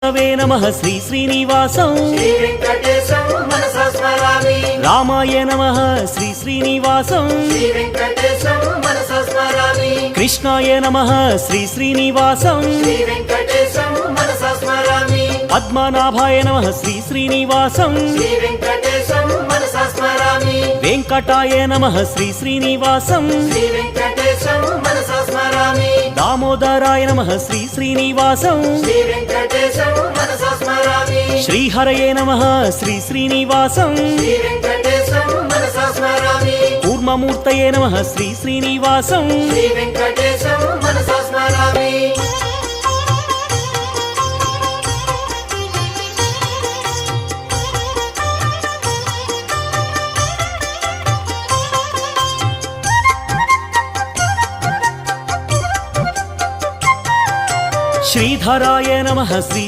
విష్ణవే నమః శ్రీ శ్రీనివాసం శ్రీ వెంకటేశం మనసా స్మరామి రామాయ నమః శ్రీ శ్రీనివాసం శ్రీ వెంకటేశం మనసా స్మరామి కృష్ణాయ నమః శ్రీ శ్రీనివాసం శ్రీ వెంకటేశం మనసా స్మరామి పద్మనాభాయ నమః శ్రీ శ్రీనివాసం శ్రీ వెంకటేశం మనసా స్మరామి వెంకటాయ నమః శ్రీ శ్రీనివాసం శ్రీ వెంకటేశం మనసా స్మరామి దామోదరాయ నమః శ్రీ శ్రీనివాసం శ్రీ వెంకటేశం మనసా స్మరామి శ్రీహరయే నమః శ్రీ శ్రీనివాసం శ్రీ వెంకటేశం మనసా స్మరామి కూర్మమూర్తయే నమః శ్రీ శ్రీనివాసం శ్రీ వెంకటేశం మనసా స్మరామి శ్రీధరాయ నమః శ్రీ